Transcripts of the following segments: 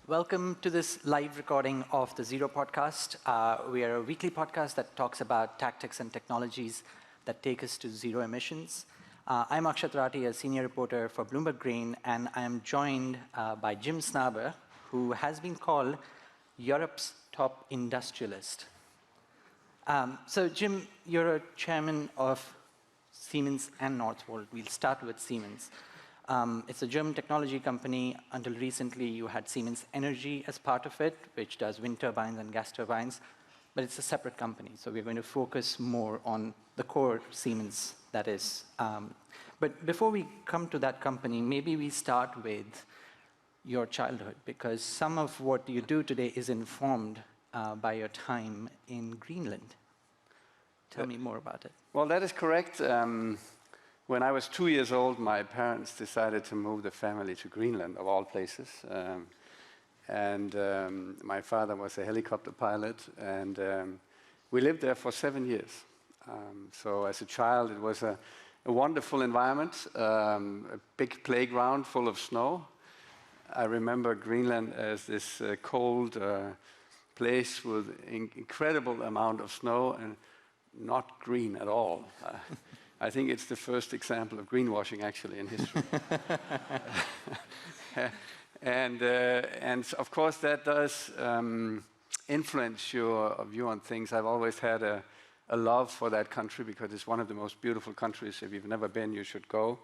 Welcome to this live recording of the Zero podcast. We are a weekly podcast that talks about tactics and technologies that take us to zero emissions. I'm Akshat Rathi, a senior reporter for Bloomberg Green, and I am joined by Jim Snabe, who has been called Europe's top industrialist. So Jim, you're a chairman of Siemens and Northvolt. We'll start with Siemens. It's a German technology company. Until recently, you had Siemens Energy as part of it, which does wind turbines and gas turbines, but it's a separate company. So we're going to focus more on the core Siemens, that is. But before we come to that company, maybe we start with your childhood, because some of what you do today is informed by your time in Greenland. Tell me more about it. Well, that is correct. When I was 2 years old, my parents decided to move the family to Greenland, of all places. My father was a helicopter pilot, and we lived there for 7 years. So as a child, it was a wonderful environment, a big playground full of snow. I remember Greenland as this cold place with an incredible amount of snow and not green at all. I think it's the first example of greenwashing, actually, in history. And of course, that does influence your view on things. I've always had a love for that country because it's one of the most beautiful countries. If you've never been, you should go.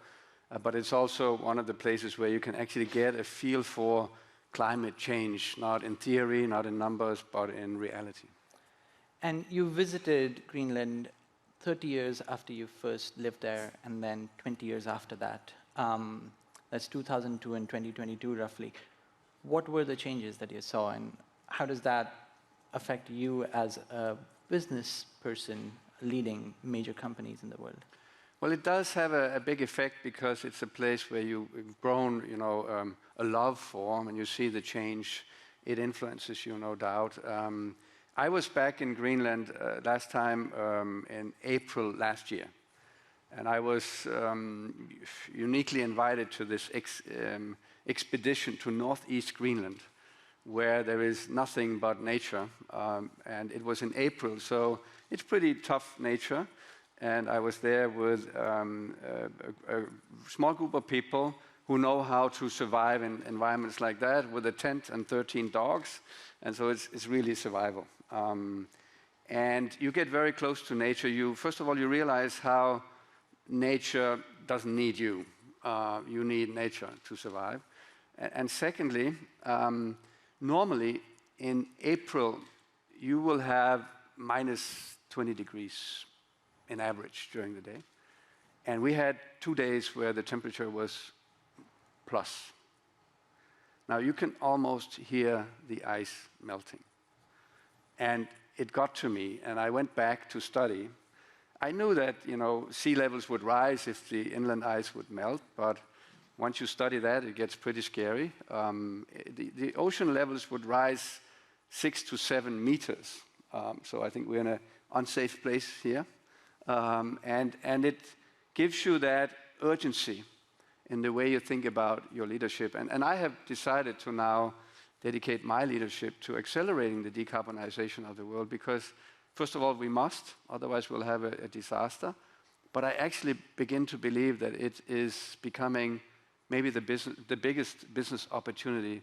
But it's also one of the places where you can actually get a feel for climate change, not in theory, not in numbers, but in reality. And you visited Greenland 30 years after you first lived there, and then 20 years after that. That's 2002 and 2022, roughly. What were the changes that you saw, and how does that affect you as a business person leading major companies in the world? Well, it does have a big effect because it's a place where you've grown, a love for, and you see the change. It influences you, no doubt. I was back in Greenland last time in April last year, and I was uniquely invited to this expedition to northeast Greenland, where there is nothing but nature, and it was in April, so it's pretty tough nature, and I was there with a small group of people who know how to survive in environments like that with a tent and 13 dogs, and so it's really survival. And you get very close to nature. First of all, you realize how nature doesn't need you. You need nature to survive. And secondly, normally in April, you will have minus 20 degrees in average during the day. And we had 2 days where the temperature was plus. Now you can almost hear the ice melting. And it got to me, and I went back to study. I knew that, sea levels would rise if the inland ice would melt, but once you study that, it gets pretty scary. The ocean levels would rise 6 to 7 meters. So I think we're in an unsafe place here. And it gives you that urgency in the way you think about your leadership. And I have decided to now dedicate my leadership to accelerating the decarbonization of the world because, first of all, we must, otherwise we'll have a disaster. But I actually begin to believe that it is becoming maybe the biggest business opportunity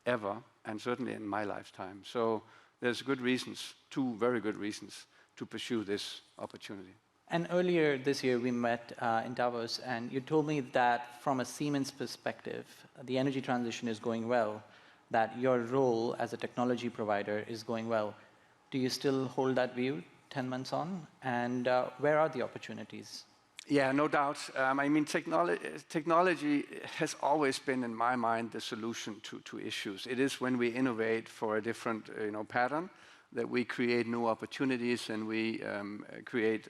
ever, and certainly in my lifetime. So there's good reasons, 2 very good reasons, to pursue this opportunity. And earlier this year, we met in Davos, and you told me that from a Siemens perspective, the energy transition is going well, that your role as a technology provider is going well. Do you still hold that view 10 months on? And where are the opportunities? Yeah, no doubt. Technology has always been, in my mind, the solution to issues. It is when we innovate for a different pattern that we create new opportunities and we create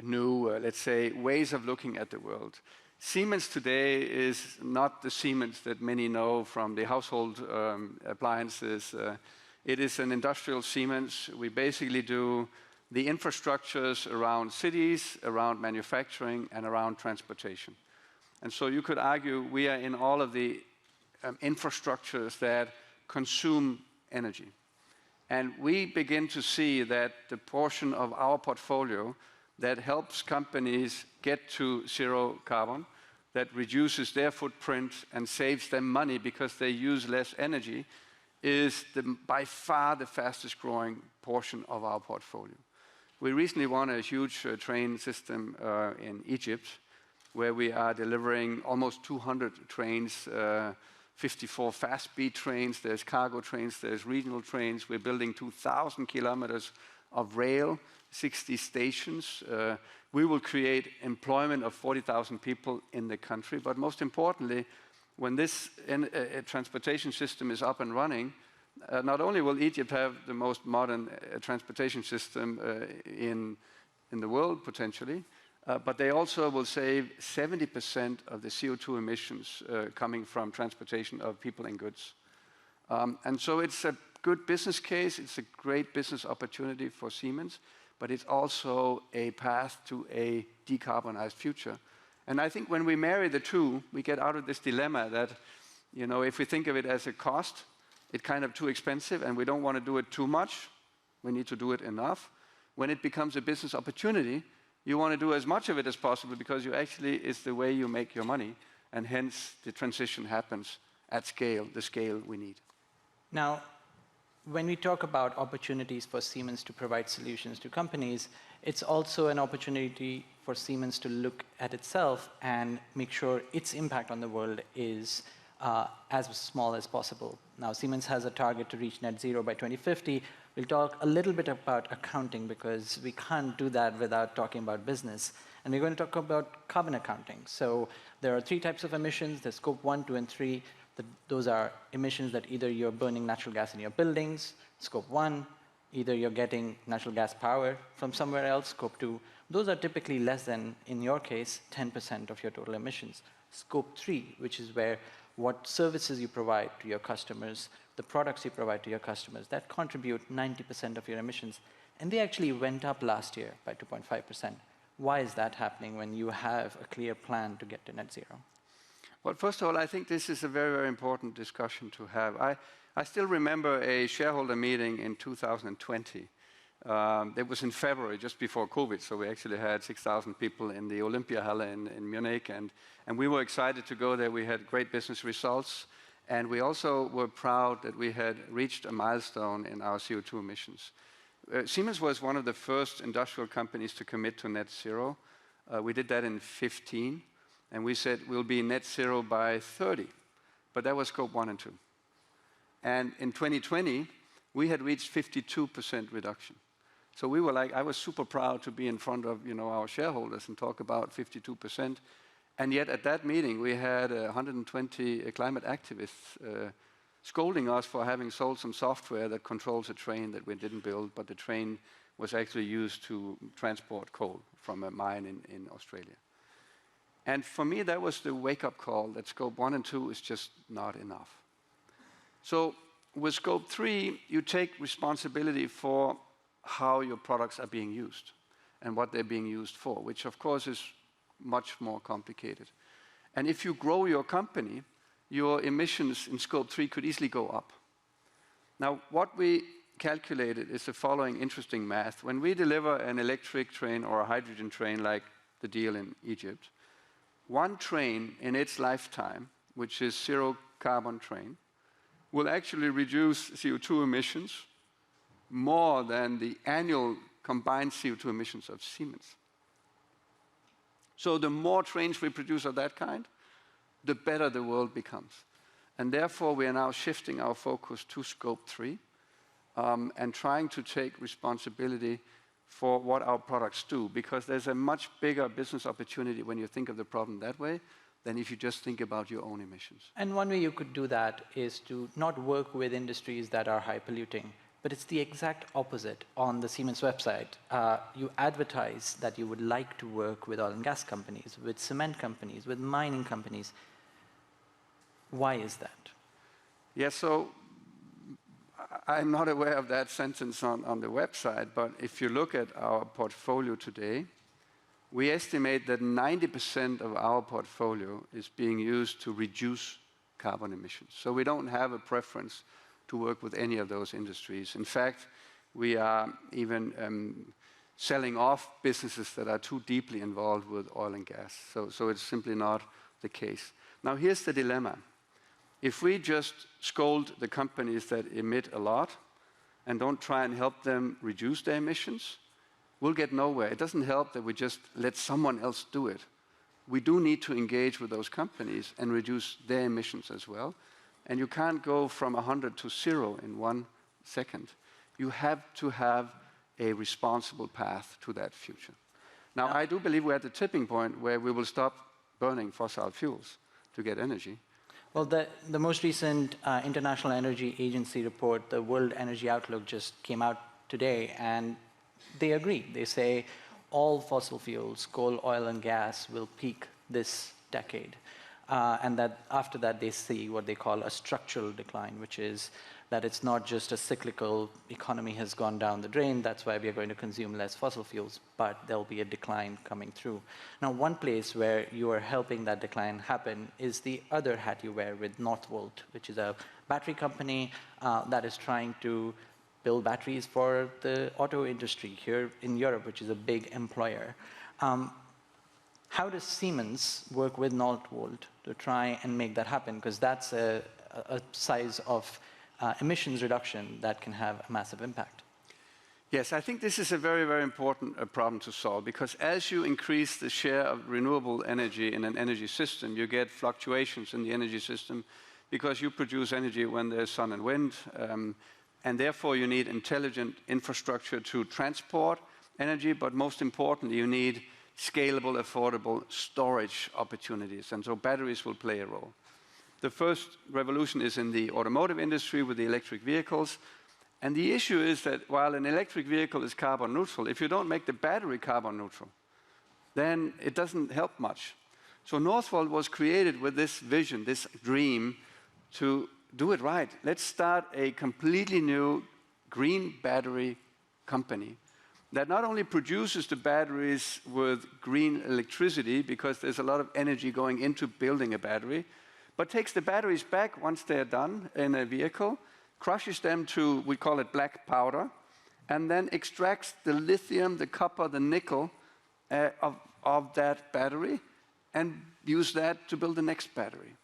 new, let's say, ways of looking at the world. Siemens today is not the Siemens that many know from the household appliances. It is an industrial Siemens. We basically do the infrastructures around cities, around manufacturing, and around transportation. And so you could argue we are in all of the infrastructures that consume energy. And we begin to see that the portion of our portfolio that helps companies get to zero carbon, that reduces their footprint and saves them money because they use less energy, is by far the fastest growing portion of our portfolio. We recently won a huge train system in Egypt, where we are delivering almost 200 trains, 54 fast-speed trains, there's cargo trains, there's regional trains. We're building 2,000 kilometers of rail, 60 stations. We will create employment of 40,000 people in the country. But most importantly, when this transportation system is up and running, not only will Egypt have the most modern transportation system in the world, potentially, but they also will save 70% of the CO2 emissions coming from transportation of people and goods. And so it's a good business case, it's a great business opportunity for Siemens, but it's also a path to a decarbonized future. And I think when we marry the two, we get out of this dilemma that, you know, if we think of it as a cost, it's kind of too expensive and we don't want to do it too much. We need to do it enough. When it becomes a business opportunity, you want to do as much of it as possible because you actually is the way you make your money, and hence the transition happens at scale, the scale we need. Now, when we talk about opportunities for Siemens to provide solutions to companies, it's also an opportunity for Siemens to look at itself and make sure its impact on the world is as small as possible. Now, Siemens has a target to reach net zero by 2050. We'll talk a little bit about accounting because we can't do that without talking about business. And we're going to talk about carbon accounting. So there are 3 types of emissions. There's scope 1, 2, and 3. Those are emissions that either you're burning natural gas in your buildings, scope 1, either you're getting natural gas power from somewhere else, scope 2. Those are typically less than, in your case, 10% of your total emissions. Scope 3, which is where what services you provide to your customers, the products you provide to your customers, that contribute 90% of your emissions. And they actually went up last year by 2.5%. Why is that happening when you have a clear plan to get to net zero? Well, first of all, I think this is a very, very important discussion to have. I still remember a shareholder meeting in 2020. It was in February, just before COVID, so we actually had 6,000 people in the Olympiahalle in Munich, and we were excited to go there. We had great business results, and we also were proud that we had reached a milestone in our CO2 emissions. Siemens was one of the first industrial companies to commit to net zero. We did that in 2015. And we said we'll be net zero by 30, but that was scope 1 and 2. And in 2020, we had reached 52% reduction. So we were like, I was super proud to be in front of, you know, our shareholders and talk about 52%. And yet at that meeting, we had 120 climate activists scolding us for having sold some software that controls a train that we didn't build, but the train was actually used to transport coal from a mine in Australia. And for me, that was the wake-up call that scope 1 and 2 is just not enough. So with scope 3, you take responsibility for how your products are being used and what they're being used for, which of course is much more complicated. And if you grow your company, your emissions in scope 3 could easily go up. Now, what we calculated is the following interesting math. When we deliver an electric train or a hydrogen train like the deal in Egypt, one train in its lifetime, which is zero carbon train, will actually reduce CO2 emissions more than the annual combined CO2 emissions of Siemens. So the more trains we produce of that kind, the better the world becomes. And therefore, we are now shifting our focus to scope 3 and trying to take responsibility for what our products do, because there's a much bigger business opportunity when you think of the problem that way than if you just think about your own emissions. And one way you could do that is to not work with industries that are high polluting, but it's the exact opposite. On the Siemens website, you advertise that you would like to work with oil and gas companies, with cement companies, with mining companies. Why is that? Yeah, so I'm not aware of that sentence on the website, but if you look at our portfolio today, we estimate that 90% of our portfolio is being used to reduce carbon emissions. So we don't have a preference to work with any of those industries. In fact, we are even selling off businesses that are too deeply involved with oil and gas. So it's simply not the case. Now here's the dilemma. If we just scold the companies that emit a lot and don't try and help them reduce their emissions, we'll get nowhere. It doesn't help that we just let someone else do it. We do need to engage with those companies and reduce their emissions as well. And you can't go from 100 to 0 in 1 second. You have to have a responsible path to that future. Now, I do believe we're at the tipping point where we will stop burning fossil fuels to get energy. Well, the most recent International Energy Agency report, the World Energy Outlook, just came out today, and they agree. They say all fossil fuels, coal, oil, and gas, will peak this decade. And that after that, they see what they call a structural decline, which is that it's not just a cyclical economy has gone down the drain, that's why we are going to consume less fossil fuels, but there'll be a decline coming through. Now, one place where you are helping that decline happen is the other hat you wear with Northvolt, which is a battery company that is trying to build batteries for the auto industry here in Europe, which is a big employer. How does Siemens work with Northvolt to try and make that happen? Because that's a size of emissions reduction that can have a massive impact. Yes, I think this is a very, very important problem to solve, because as you increase the share of renewable energy in an energy system, you get fluctuations in the energy system because you produce energy when there's sun and wind, and therefore you need intelligent infrastructure to transport energy, but most importantly, you need scalable, affordable storage opportunities, and so batteries will play a role. The first revolution is in the automotive industry with the electric vehicles. And the issue is that while an electric vehicle is carbon neutral, if you don't make the battery carbon neutral, then it doesn't help much. So Northvolt was created with this vision, this dream, to do it right. Let's start a completely new green battery company that not only produces the batteries with green electricity, because there's a lot of energy going into building a battery, but takes the batteries back once they're done in a vehicle, crushes them to, we call it black powder, and then extracts the lithium, the copper, the nickel of that battery, and use that to build the next battery.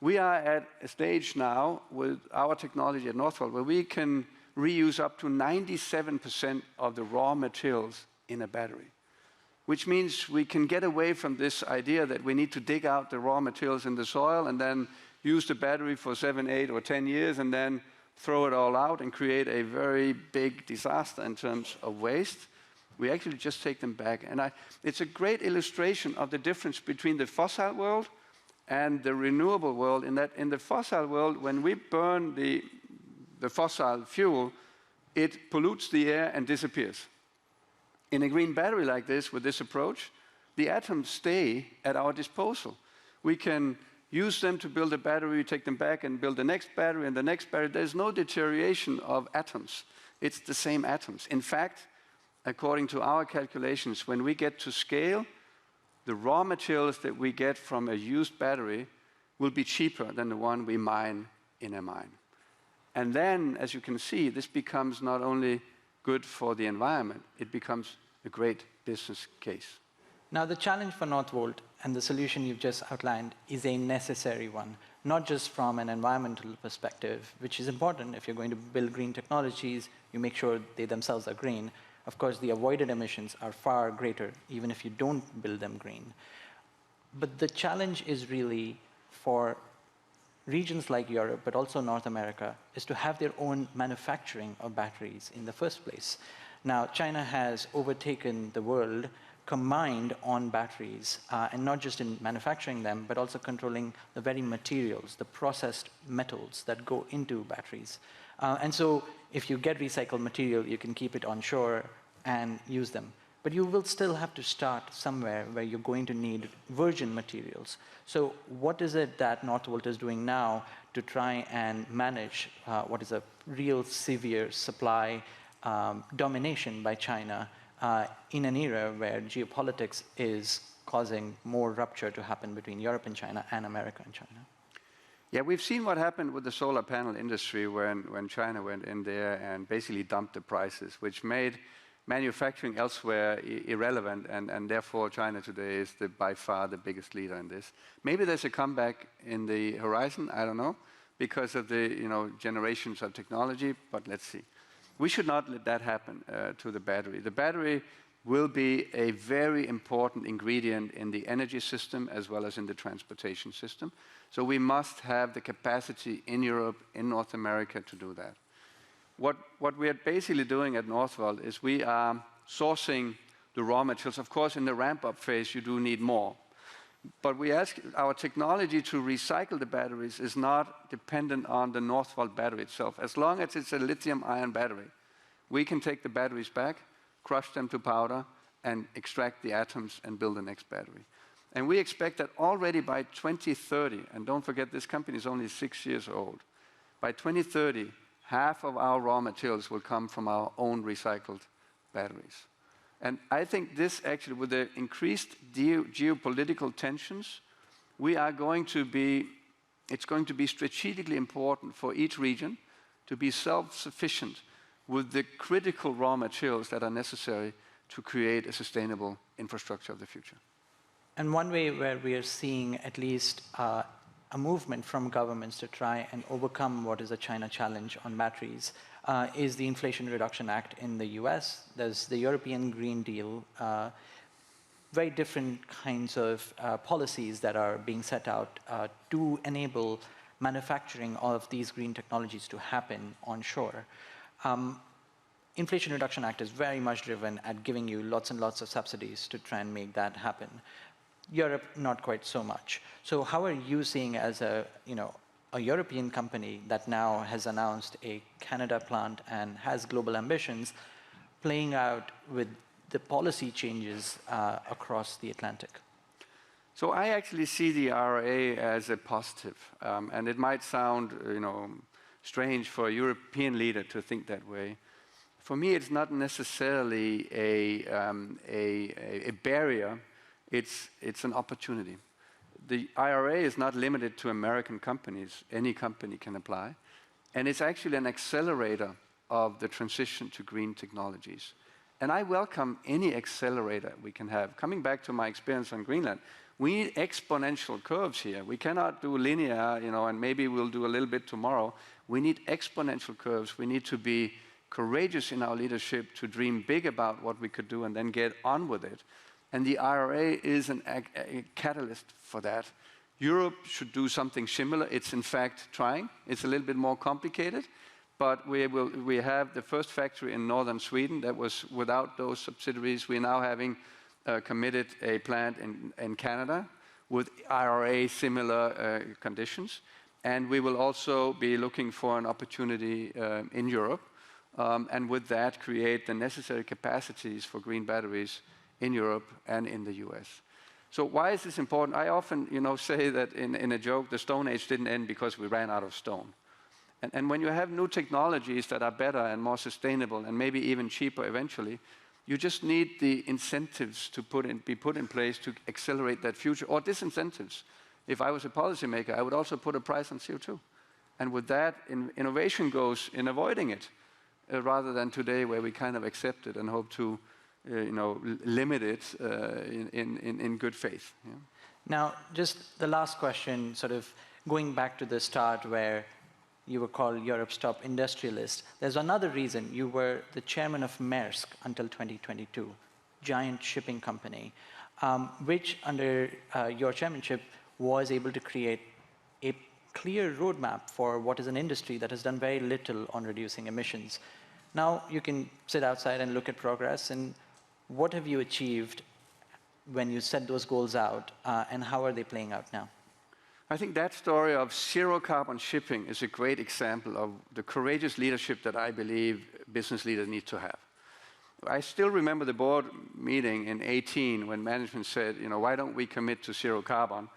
We are at a stage now with our technology at Northvolt where we can reuse up to 97% of the raw materials in a battery, which means we can get away from this idea that we need to dig out the raw materials in the soil and then use the battery for 7, 8, or 10 years and then throw it all out and create a very big disaster in terms of waste. We actually just take them back. And it's a great illustration of the difference between the fossil world and the renewable world, in that in the fossil world, when we burn the fossil fuel, it pollutes the air and disappears. In a green battery like this, with this approach, the atoms stay at our disposal. We can use them to build a battery, take them back and build the next battery and the next battery. There's no deterioration of atoms. It's the same atoms. In fact, according to our calculations, when we get to scale, the raw materials that we get from a used battery will be cheaper than the one we mine in a mine. And then, as you can see, this becomes not only good for the environment, it becomes a great business case. Now, the challenge for Northvolt and the solution you've just outlined is a necessary one, not just from an environmental perspective, which is important. If you're going to build green technologies, you make sure they themselves are green. Of course, the avoided emissions are far greater, even if you don't build them green. But the challenge is really for regions like Europe, but also North America, is to have their own manufacturing of batteries in the first place. Now, China has overtaken the world combined on batteries, and not just in manufacturing them, but also controlling the very materials, the processed metals that go into batteries. And so if you get recycled material, you can keep it on shore and use them. But you will still have to start somewhere where you're going to need virgin materials. So what is it that Northvolt is doing now to try and manage what is a real severe supply domination by China in an era where geopolitics is causing more rupture to happen between Europe and China and America and China? Yeah, we've seen what happened with the solar panel industry when China went in there and basically dumped the prices, which made manufacturing elsewhere irrelevant, and therefore China today is by far the biggest leader in this. Maybe there's a comeback in the horizon, I don't know, because of the generations of technology, but let's see. We should not let that happen to the battery. The battery will be a very important ingredient in the energy system as well as in the transportation system. So we must have the capacity in Europe, in North America to do that. What we are basically doing at Northvolt is we are sourcing the raw materials. Of course, in the ramp-up phase, you do need more. But we ask our technology to recycle the batteries is not dependent on the Northvolt battery itself. As long as it's a lithium-ion battery, we can take the batteries back, crush them to powder, and extract the atoms and build the next battery. And we expect that already by 2030, and don't forget this company is only 6 years old, by 2030, half of our raw materials will come from our own recycled batteries. And I think this actually, with the increased geopolitical tensions, it's going to be strategically important for each region to be self-sufficient with the critical raw materials that are necessary to create a sustainable infrastructure of the future. And one way where we are seeing at least a movement from governments to try and overcome what is a China challenge on batteries is the Inflation Reduction Act in the US. There's the European Green Deal, very different kinds of policies that are being set out to enable manufacturing of these green technologies to happen onshore. Inflation Reduction Act is very much driven at giving you lots and lots of subsidies to try and make that happen. Europe, not quite so much. So how are you seeing as a European company that now has announced a Canada plant and has global ambitions playing out with the policy changes across the Atlantic? So I actually see the IRA as a positive. And it might sound strange for a European leader to think that way. For me, it's not necessarily a barrier. It's an opportunity. The IRA is not limited to American companies. Any company can apply. And it's actually an accelerator of the transition to green technologies. And I welcome any accelerator we can have. Coming back to my experience on Greenland, we need exponential curves here. We cannot do linear, and maybe we'll do a little bit tomorrow. We need exponential curves. We need to be courageous in our leadership to dream big about what we could do and then get on with it. And the IRA is a catalyst for that. Europe should do something similar. It's in fact trying. It's a little bit more complicated, but we have the first factory in northern Sweden that was without those subsidiaries. We're now having committed a plant in Canada with IRA similar conditions. And we will also be looking for an opportunity in Europe, and with that create the necessary capacities for green batteries in Europe and in the US. So why is this important? I often say that in a joke, the Stone Age didn't end because we ran out of stone. And when you have new technologies that are better and more sustainable and maybe even cheaper eventually, you just need the incentives to be put in place to accelerate that future, or disincentives. If I was a policymaker, I would also put a price on CO2. And with that, innovation goes in avoiding it, rather than today where we kind of accept it and hope to limit it in good faith. Yeah. Now, just the last question, sort of going back to the start where you were called Europe's top industrialist. There's another reason. You were the chairman of Maersk until 2022, giant shipping company, which under your chairmanship was able to create a clear roadmap for what is an industry that has done very little on reducing emissions. Now you can sit outside and look at progress, and what have you achieved when you set those goals out, and how are they playing out now? I think that story of zero carbon shipping is a great example of the courageous leadership that I believe business leaders need to have. I still remember the board meeting in 2018 when management said, why don't we commit to zero carbon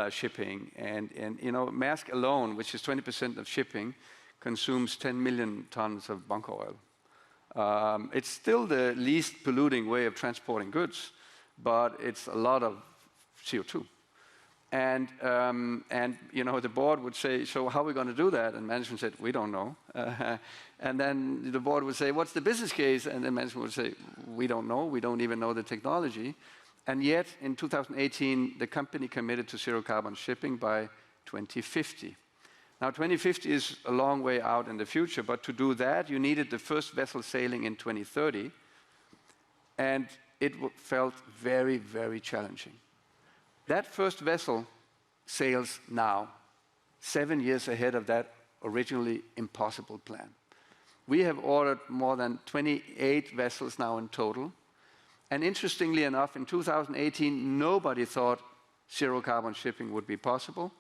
shipping? And Maersk alone, which is 20% of shipping, consumes 10 million tons of bunker oil. It's still the least polluting way of transporting goods, but it's a lot of CO2. And the board would say, so how are we going to do that? And management said, we don't know. And then the board would say, what's the business case? And then management would say, we don't know. We don't even know the technology. And yet, in 2018, the company committed to zero carbon shipping by 2050. Now, 2050 is a long way out in the future, but to do that, you needed the first vessel sailing in 2030. And it felt very, very challenging. That first vessel sails now, 7 years ahead of that originally impossible plan. We have ordered more than 28 vessels now in total. And interestingly enough, in 2018, nobody thought zero carbon shipping would be possible.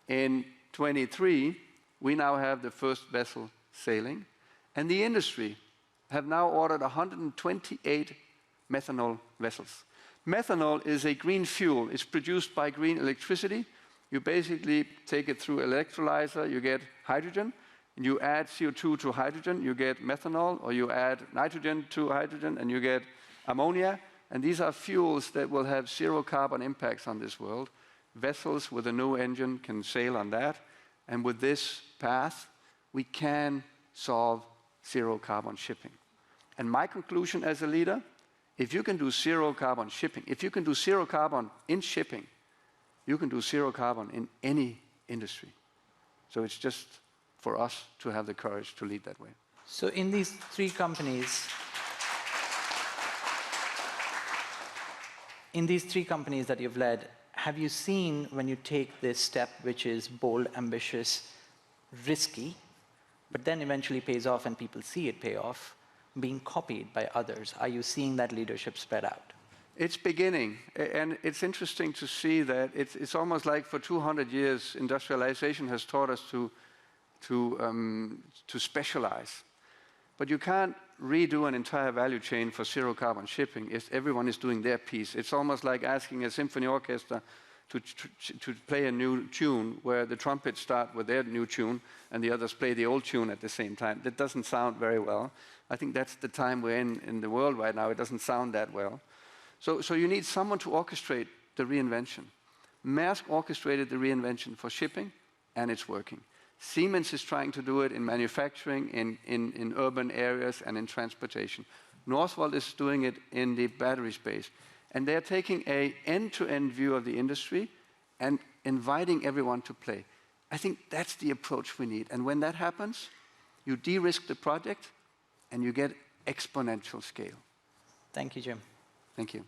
In 23, we now have the first vessel sailing. And the industry have now ordered 128 methanol vessels. Methanol is a green fuel. It's produced by green electricity. You basically take it through electrolyzer, you get hydrogen, and you add CO2 to hydrogen, you get methanol, or you add nitrogen to hydrogen, and you get ammonia. And these are fuels that will have zero carbon impacts on this world. Vessels with a new engine can sail on that. And with this path, we can solve zero carbon shipping. And my conclusion as a leader, if you can do zero carbon shipping, if you can do zero carbon in shipping, you can do zero carbon in any industry. So it's just for us to have the courage to lead that way. So in these three companies that you've led, have you seen when you take this step, which is bold, ambitious, risky, but then eventually pays off and people see it pay off, being copied by others? Are you seeing that leadership spread out? It's beginning, and it's interesting to see that it's almost like for 200 years, industrialization has taught us to specialize. But you can't redo an entire value chain for zero carbon shipping if everyone is doing their piece. It's almost like asking a symphony orchestra to play a new tune where the trumpets start with their new tune and the others play the old tune at the same time. That doesn't sound very well. I think that's the time we're in the world right now. It doesn't sound that well. So you need someone to orchestrate the reinvention. Maersk orchestrated the reinvention for shipping, and it's working. Siemens is trying to do it in manufacturing, in urban areas, and in transportation. Northvolt is doing it in the battery space. And they're taking an end-to-end view of the industry and inviting everyone to play. I think that's the approach we need. And when that happens, you de-risk the project, and you get exponential scale. Thank you, Jim. Thank you.